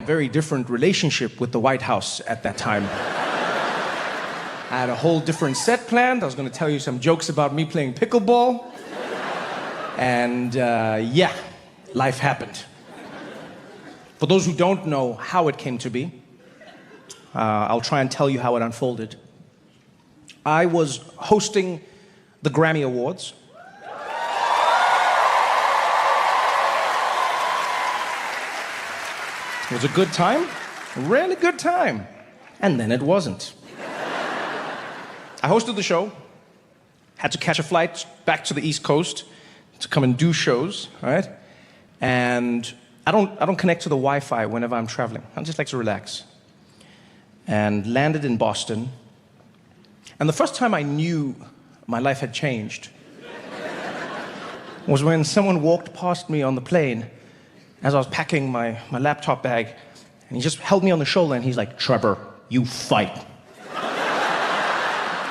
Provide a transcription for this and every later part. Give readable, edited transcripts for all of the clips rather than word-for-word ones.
very different relationship with the White House at that time. I had a whole different set planned. I was going to tell you some jokes about me playing pickleball. And yeah, life happened. For those who don't know how it came to be, I'll try and tell you how it unfolded. I was hosting the Grammy Awards. It was a good time, a really good time. And then it wasn't. I hosted the show, had to catch a flight back to the East Coast to come and do shows, right? And I don't connect to the Wi-Fi whenever I'm traveling. I just like to relax. And landed in Boston. And the first time I knew my life had changed was when someone walked past me on the plane as I was packing my laptop bag, and he just held me on the shoulder and he's like, "Trevor, you fight.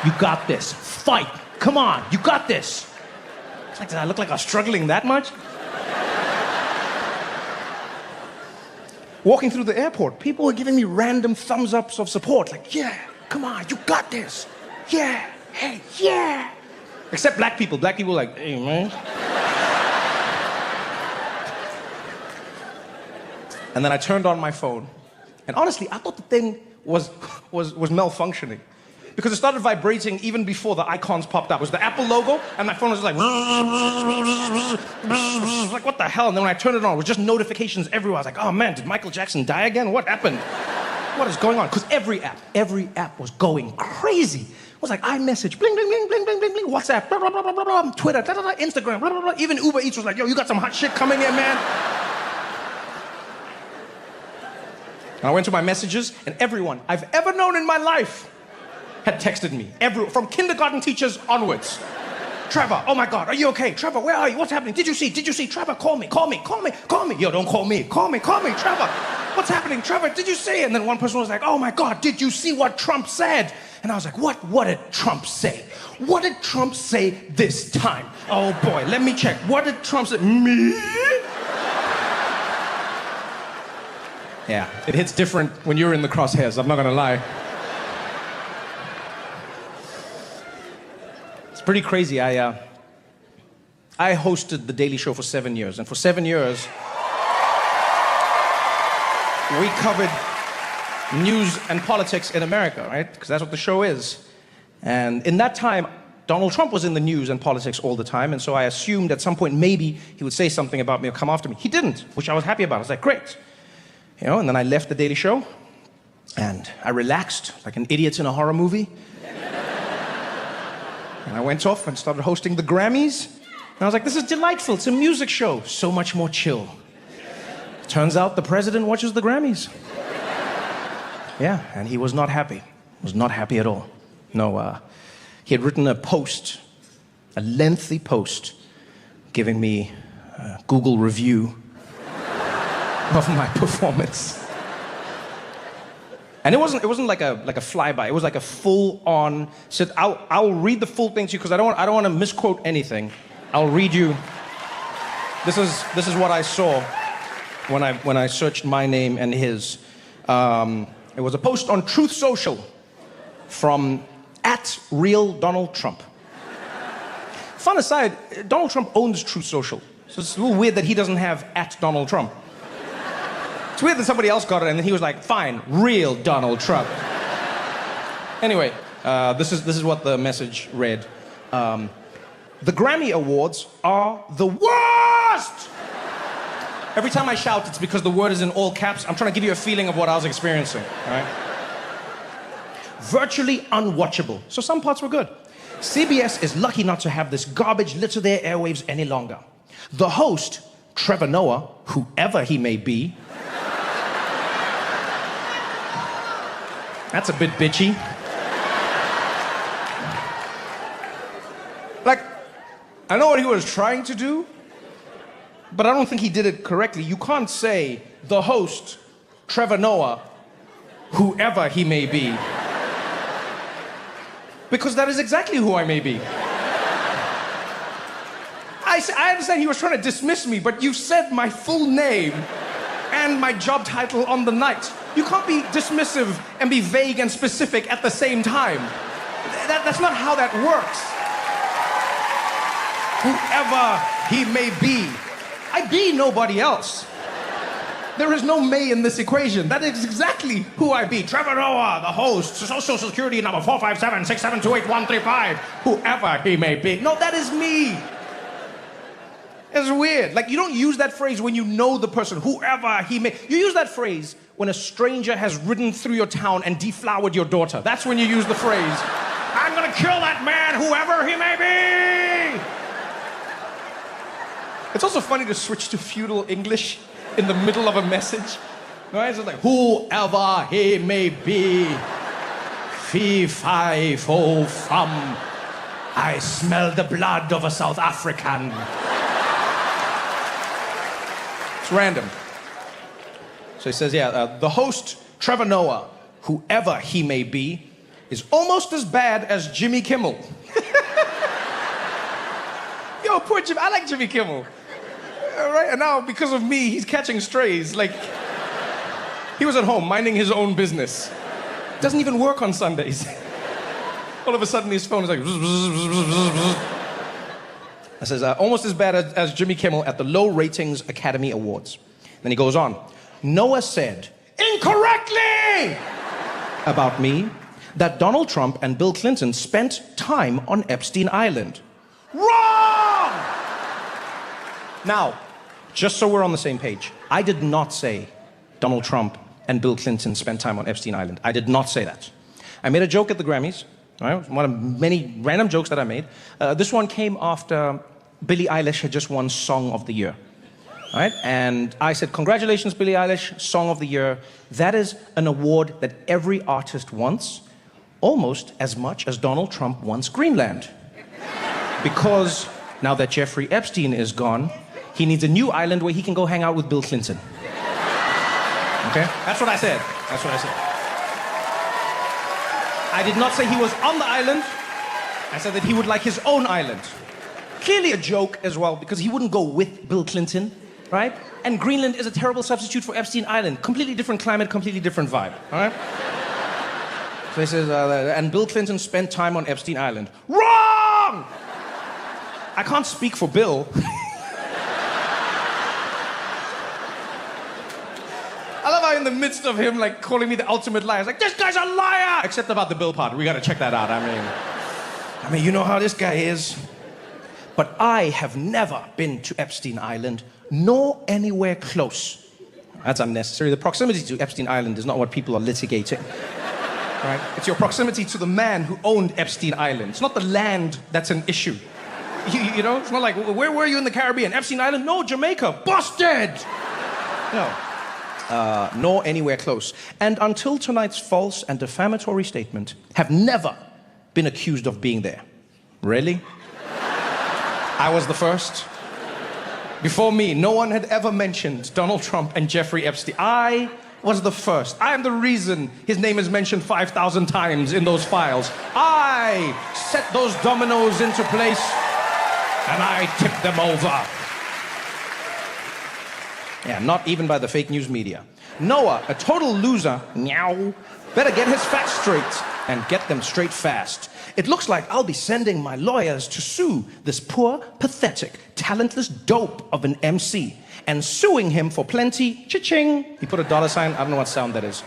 You got this. Fight. Come on, you got this." It's like, did I look like I was struggling that much? Walking through the airport, people were giving me random thumbs ups of support, like, "Yeah, come on, you got this. Yeah, hey, yeah." Except black people. Black people were like, "Hey, man." And then I turned on my phone. And honestly, I thought the thing was malfunctioning. Because it started vibrating even before the icons popped up. It was the Apple logo, and my phone was like, like, what the hell? And then when I turned it on, it was just notifications everywhere. I was like, oh man, did Michael Jackson die again? What happened? What is going on? Because every app was going crazy. It was like iMessage, bling, bling, bling, bling, bling, bling, bling, WhatsApp, blah, blah, blah, blah, blah, Twitter, da, da, da, Instagram, blah, blah, blah. Even Uber Eats was like, yo, you got some hot shit coming in, man. And I went to my messages, and everyone I've ever known in my life had texted me. From kindergarten teachers onwards. "Trevor, oh my God, are you okay? Trevor, where are you? What's happening? Did you see? Trevor, call me. Yo, don't call me. Call me. Trevor, what's happening? Trevor, did you see?" And then one person was like, "Oh my God, did you see what Trump said?" And I was like, what did Trump say? What did Trump say this time? Oh boy, let me check. What did Trump say? Me? Yeah, it hits different when you're in the crosshairs, I'm not gonna lie. It's pretty crazy. I hosted The Daily Show for 7 years, and for 7 years, we covered news and politics in America, right? Because that's what the show is. And in that time, Donald Trump was in the news and politics all the time, and so I assumed at some point maybe he would say something about me or come after me. He didn't, which I was happy about. I was like, great. You know, and then I left The Daily Show, and I relaxed like an idiot in a horror movie. And I went off and started hosting the Grammys. And I was like, this is delightful. It's a music show. So much more chill. Turns out the president watches the Grammys. Yeah, and he was not happy. Was not happy at all. No, he had written a post, a lengthy post, giving me a Google review of my performance. And it wasn't like a flyby. It was like a full-on. Said, I'll read the full thing to you because I don't want to misquote anything. I'll read you. This is what I saw when I searched my name and his. It was a post on Truth Social from @RealDonaldTrump. Fun aside, Donald Trump owns Truth Social, so it's a little weird that he doesn't have @DonaldTrump. It's weird that somebody else got it, and then he was like, fine, real Donald Trump. Anyway, this is what the message read. The Grammy Awards are the worst! Every time I shout, it's because the word is in all caps. I'm trying to give you a feeling of what I was experiencing, all right? Virtually unwatchable. So some parts were good. CBS is lucky not to have this garbage litter their airwaves any longer. The host, Trevor Noah, whoever he may be, that's a bit bitchy. Like, I know what he was trying to do, but I don't think he did it correctly. You can't say the host, Trevor Noah, whoever he may be. Because that is exactly who I may be. I understand he was trying to dismiss me, but you said my full name and my job title on the night. You can't be dismissive and be vague and specific at the same time. That's not how that works. Whoever he may be, I be nobody else. There is no may in this equation. That is exactly who I be. Trevor Noah, the host, Social Security number 457-6728135. Whoever he may be. No, that is me. It's weird. Like, you don't use that phrase when you know the person, whoever he may. You use that phrase when a stranger has ridden through your town and deflowered your daughter. That's when you use the phrase, I'm gonna kill that man, whoever he may be. It's also funny to switch to feudal English in the middle of a message. Right? It's like, whoever he may be, fee, fi, fo, fum, I smell the blood of a South African. It's random. So he says, the host, Trevor Noah, whoever he may be, is almost as bad as Jimmy Kimmel. Yo, poor Jimmy. I like Jimmy Kimmel. Right? And now, because of me, he's catching strays. Like, he was at home minding his own business. Doesn't even work on Sundays. All of a sudden, his phone is like... I says, almost as bad as Jimmy Kimmel at the Low Ratings Academy Awards. Then he goes on. Noah said, incorrectly, about me, that Donald Trump and Bill Clinton spent time on Epstein Island. Wrong! Now, just so we're on the same page, I did not say Donald Trump and Bill Clinton spent time on Epstein Island. I did not say that. I made a joke at the Grammys. Right? One of many random jokes that I made. This one came after Billie Eilish had just won Song of the Year. Right? And I said, congratulations, Billie Eilish, Song of the Year. That is an award that every artist wants, almost as much as Donald Trump wants Greenland. Because now that Jeffrey Epstein is gone, he needs a new island where he can go hang out with Bill Clinton. Okay? That's what I said. That's what I said. I did not say he was on the island. I said that he would like his own island. Clearly a joke as well, because he wouldn't go with Bill Clinton, right? And Greenland is a terrible substitute for Epstein Island. Completely different climate, completely different vibe, all right? So he says, and Bill Clinton spent time on Epstein Island. Wrong! I can't speak for Bill. I love how in the midst of him, like, calling me the ultimate liar, it's like, this guy's a liar! Except about the Bill part. We gotta check that out. I mean, you know how this guy is. But I have never been to Epstein Island, nor anywhere close. That's unnecessary. The proximity to Epstein Island is not what people are litigating. Right? It's your proximity to the man who owned Epstein Island. It's not the land that's an issue. You know? It's not like, where were you in the Caribbean? Epstein Island? No, Jamaica. Busted! No. Nor anywhere close. And until tonight's false and defamatory statement, have never been accused of being there. Really? I was the first. Before me, no one had ever mentioned Donald Trump and Jeffrey Epstein. I was the first. I am the reason his name is mentioned 5,000 times in those files. I set those dominoes into place, and I tipped them over. Yeah, not even by the fake news media. Noah, a total loser, meow, better get his facts straight and get them straight fast. It looks like I'll be sending my lawyers to sue this poor, pathetic, talentless dope of an MC and suing him for plenty, cha-ching. He put a dollar sign, I don't know what sound that is.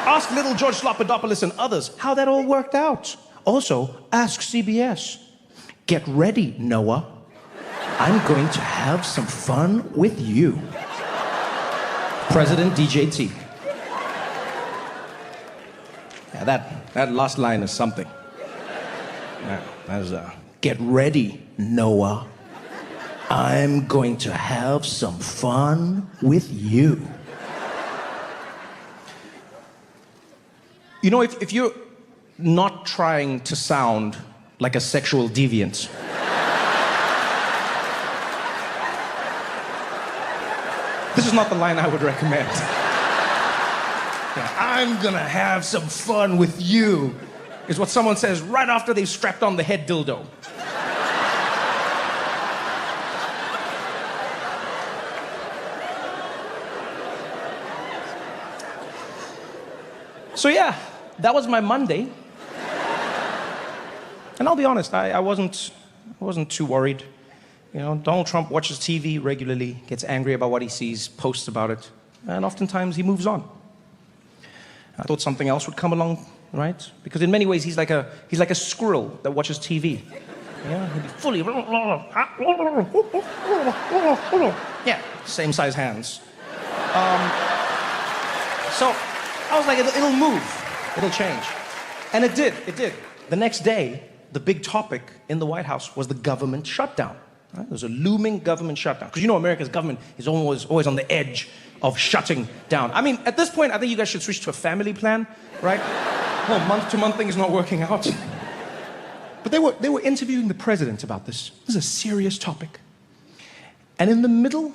Ask little George Slopadopoulous and others how that all worked out. Also, ask CBS. Get ready, Noah. I'm going to have some fun with you. President DJT. Yeah, that last line is something. Yeah, that is, get ready, Noah. I'm going to have some fun with you. You know, if you're not trying to sound like a sexual deviant, this is not the line I would recommend. Yeah, I'm gonna have some fun with you, is what someone says right after they've strapped on the head dildo. So yeah, that was my Monday. And I'll be honest, I wasn't too worried. You know, Donald Trump watches TV regularly, gets angry about what he sees, posts about it, and oftentimes he moves on. I thought something else would come along, right? Because in many ways he's like a squirrel that watches TV. Yeah, he'd be fully yeah, same size hands. So I was like, it'll move, it'll change, and it did. The next day, the big topic in the White House was the government shutdown. Right? There was a looming government shutdown. Because you know America's government is always on the edge of shutting down. I mean, at this point, I think you guys should switch to a family plan, right? Well, month-to-month thing is not working out. But they were interviewing the president about this. This is a serious topic. And in the middle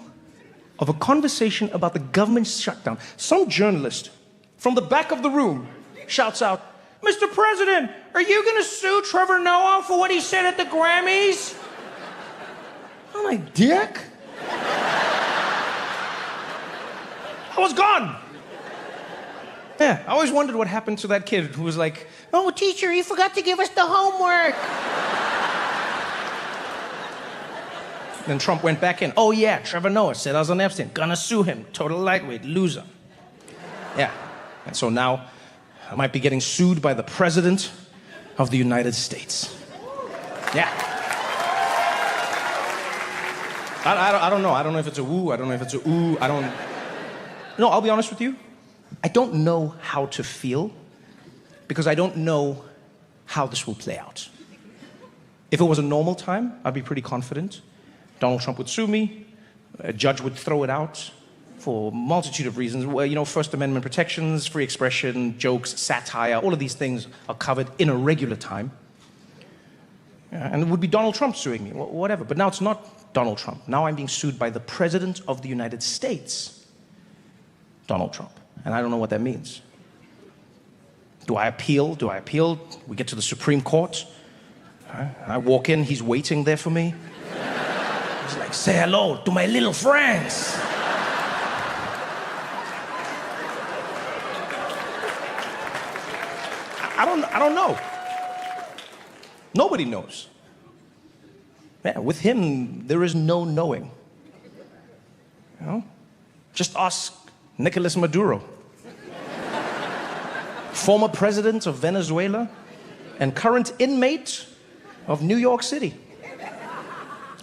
of a conversation about the government shutdown, some journalist from the back of the room shouts out, "Mr. President, are you going to sue Trevor Noah for what he said at the Grammys?" I'm like, dick? I was gone. Yeah, I always wondered what happened to that kid who was like, "Oh, teacher, you forgot to give us the homework." Then Trump went back in. "Oh yeah, Trevor Noah said I was on Epstein. Gonna sue him. Total lightweight, loser." Yeah, and so now I might be getting sued by the President of the United States. Yeah. I don't know. I don't know if it's a woo. I don't know if it's a ooh. No, I'll be honest with you. I don't know how to feel because I don't know how this will play out. If it was a normal time, I'd be pretty confident. Donald Trump would sue me. A judge would throw it out for a multitude of reasons. Well, you know, First Amendment protections, free expression, jokes, satire, all of these things are covered in a regular time. And it would be Donald Trump suing me, whatever. But now it's not Donald Trump. Now I'm being sued by the President of the United States, Donald Trump. And I don't know what that means. Do I appeal? We get to the Supreme Court. I walk in, he's waiting there for me. He's like, "Say hello to my little friends." I don't know. Nobody knows. Yeah, with him, there is no knowing. You know? Just ask Nicolas Maduro, former president of Venezuela and current inmate of New York City.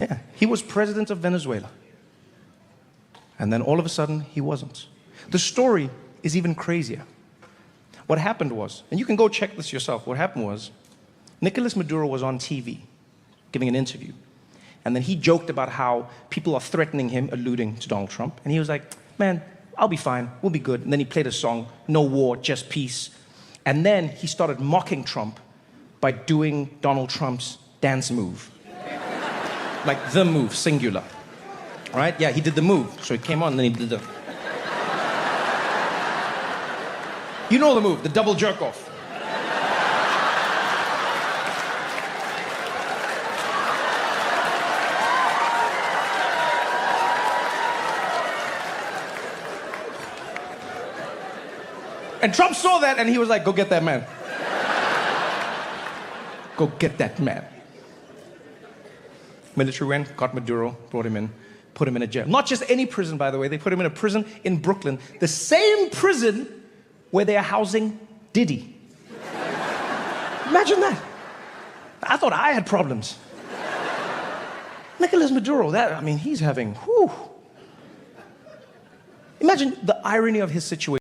Yeah, he was president of Venezuela. And then all of a sudden, he wasn't. The story is even crazier. What happened was, and you can go check this yourself, what happened was, Nicolas Maduro was on TV giving an interview. And then he joked about how people are threatening him, alluding to Donald Trump. And he was like, "Man, I'll be fine, we'll be good." And then he played a song, "No war, just peace." And then he started mocking Trump by doing Donald Trump's dance move. Like the move, singular. Right? Yeah, he did the move. So he came on and then he did the... You know the move, the double jerk off. And Trump saw that and he was like, "Go get that man. Go get that man." Military went, got Maduro, brought him in, put him in a jail. Not just any prison, by the way. They put him in a prison in Brooklyn. The same prison where they are housing Diddy. Imagine that. I thought I had problems. Nicolas Maduro, he's having, whew. Imagine the irony of his situation.